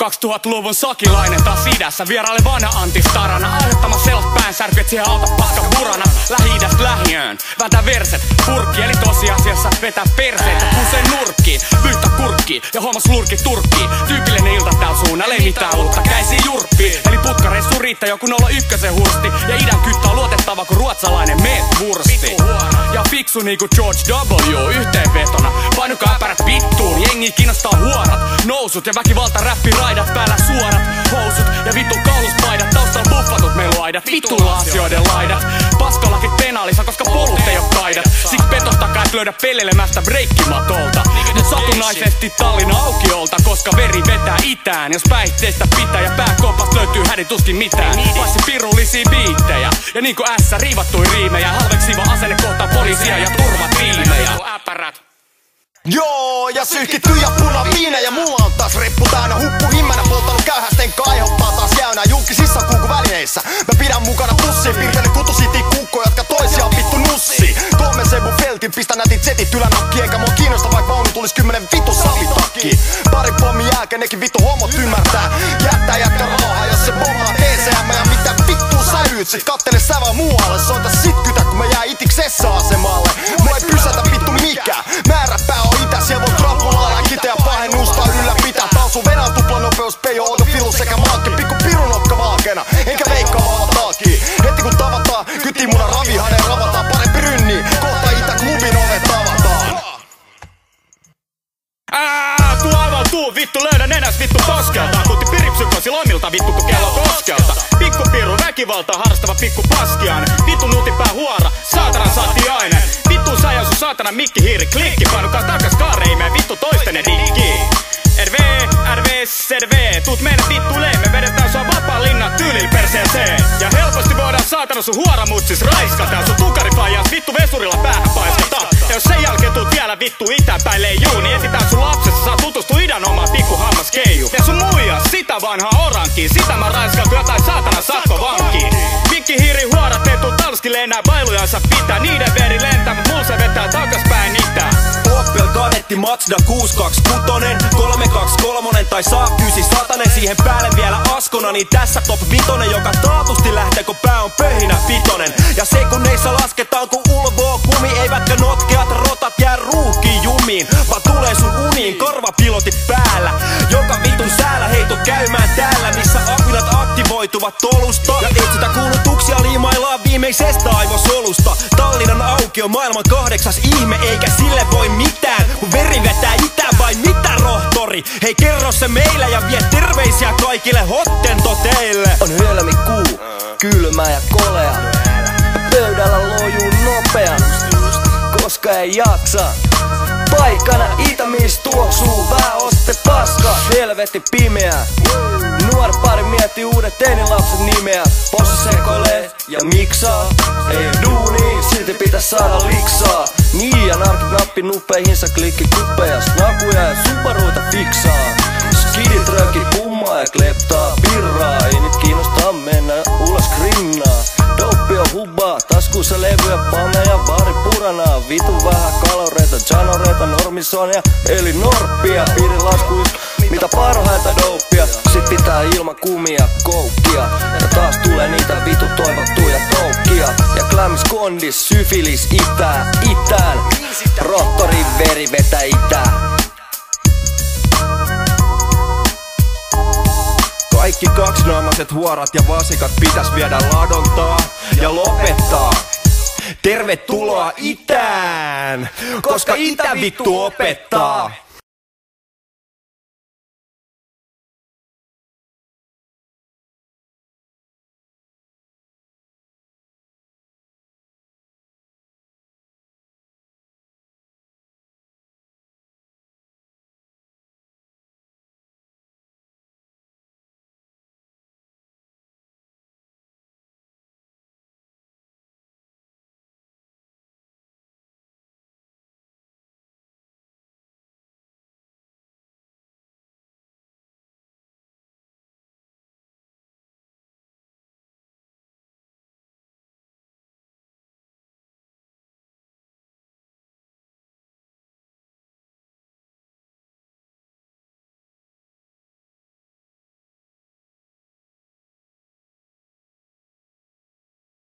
2000-luvun sakilainen taas idässä. Vieraille vanha Antti Starana, aiheuttamassa sellaista päänsärkyä, et siihen auta paska purana. Lähi-idästä lähiöön, vääntää verset purkki, eli tosiasiassa vetää perseitä kuseen nurkkiin. Vyyhtä kurkkiin ja hommas lurki turkkiin. Tyypillinen ilta täällä suunnalla, ei mitään uutta, käisi jurppiin. Eli putkareissu riittää joku 01 hursti. Ja idän kyttä on luotettava kuin ruotsalainen meetwursti. Ja fiksu niinku George W. yhteenvetona. Painukaa äpärät vittuun, jengi kiinnostaa huorat. Nousut ja väkivalta räppiraidat, päällä suorat housut ja vittu kauluspaidat. Taustalla buffatut meluaidat, vittulla asioiden laidat. Paskalakit penaalissa, koska polut ei oo kaidat. Siksi petostakaa et löydä pelelemästä breikkimatolta. Mut satunnaisesti Tallinna aukiolta, koska veri vetää itään. Jos päihteistä pitää ja pääkopasta löytyy hädituskin mitään. Passi pirullisia biittejä ja niinku ässä riivattui riimejä. Halveksiva asenne kohtaa poliisia ja turvatiimejä. Joo, ja sylkittyjä punaviinejä. Mulla on taas reppu täynnä huppuhimmänä. Poltanut käyhästen kaihottaa taas jäynää julkisissa kulkuvälineissä. Mä pidän mukana pussiin, piirtelen kutusiti kukkoja, jotka toisiaan vittu nussii. 3 sebun feltin, pistä nätit setit ylänakki. Eikä mua kiinnosta vaikka vaunu tulis 10 vittu savitakki. Pari pommin jälkeen nekin vittu hommot ymmärtää. Jättää jätkä rauhaa, jos se bommaa TCM. Ja mitä vittua sä yyt, sit kattele sä vaan muualle. Soita sit kytä, kun mä jää itiksessä asemalle. Mua ei pysätä vittu mikään. Määräpää on itä, siellä voi trappulailla kitä ja pahennusta ylläpitää. Tausu venään tuplanopeus, pejo, odo filu sekä maakki. Pikku pirunokka valkeena, enkä veikkaa valtaakin. Heti kun tavataan, kytimuna ravihane ravataan. Parempi rynni, kohta Itä-klubin ovet avataan. Tuu avautuu, vittu löydä nenäs vittu poskelta. Kuutti piripsykosi lomilta vittu kun kello koskelta. Pikku piru väkivaltaa harrastava pikku paskiainen. Vittu nuutipää huora, saatanan saattiainen. Vittu sä ja sun saatana mikkihiiri klikki. Painukaa takas kaareimeen vittu toistenne dikki. RV, tuut meidän vittuleen. Me vedetään sua vapaan linnan tyylillä perseeseen. Ja helposti voidaan saatana sun huoramutsis raiskata. Sun tukarifaijas vittu vesurilla päähän paiskata. Ja jos sen jälkeen tuut vielä vittu itäpäin leijuu, niin etsitään sun lapsessa, saa tutustua idän omaan pikku hammaskeiju. Ja sun muija, sitä vanhaa orankiin, sitä mä raiskaan kun jotain saatana sakkovankiin. Mikkihiiri huorat ei tuu talskille enää bailujansa pitää. Niiden veri lentää, mut mul se vetää takaspäin itää. Opel Kadetti Mazda 626, 323 tai Saab 900. Siihen päälle vielä Askona, niin tässä top 5, joka taatusti lähtee kun pää on pöhinä pitonen. Ja sekunneissa lasketaan kun ulvoo kumi, eivätkä notkeat rotat jää ruuhkiin jumiin, vaan tulee sun uniin korvapilotit päällä. Joka vitun säällä heitu käymään täällä, missä apinat aktivoituvat tolusta. Ja etsitä kuulutuksia liimaillaan viimeisestä aivosolusta. Tallinnan aukio maailman 8. ihme, eikä sille voi mitään, kun veri vetää itään vai mitä rohtori? Hei kerro se meille ja vie terveisiä kaikille hottento teille. On helmikuu, kylmä ja kolea. Pöydällä lojuu nopean, koska ei jaksa. Paikana itä, miss tuoksuu väoste paska. Helvetti pimeä. Nuor pari miettii uudet teinilapsen nimeä. Possi sekoilee ja miksaa. Ei duuni, silti pitäis saada liksaa. Niin ja narkit nappi nuppeihinsa klikki kuppeja. Snakuja ja subaruita fiksaa. Skidit röökit pummaa ja kleptaa birraa. Ei nyt kiinnostaa mennä ulos grinnaa. Doppi on hubaa, taskuissa levyjä, pameja, baari puranaa. Vitun vähän kaloreita, janoreita, normisonia, eli norppia. Piirilaskuis, mitä parhaita dopia. Sit pitää ilman kumia, koukkia. Ja taas tulee niitä vitu toivottuja toukkia. Ja klämis kondis, syfilis, itään. Rohtorin veri vetä itään. Kaikki kaksinaamaiset huorat ja vasikat pitäis viedä ladontaa ja lopettaa. Tervetuloa itään, koska itä vittu opettaa.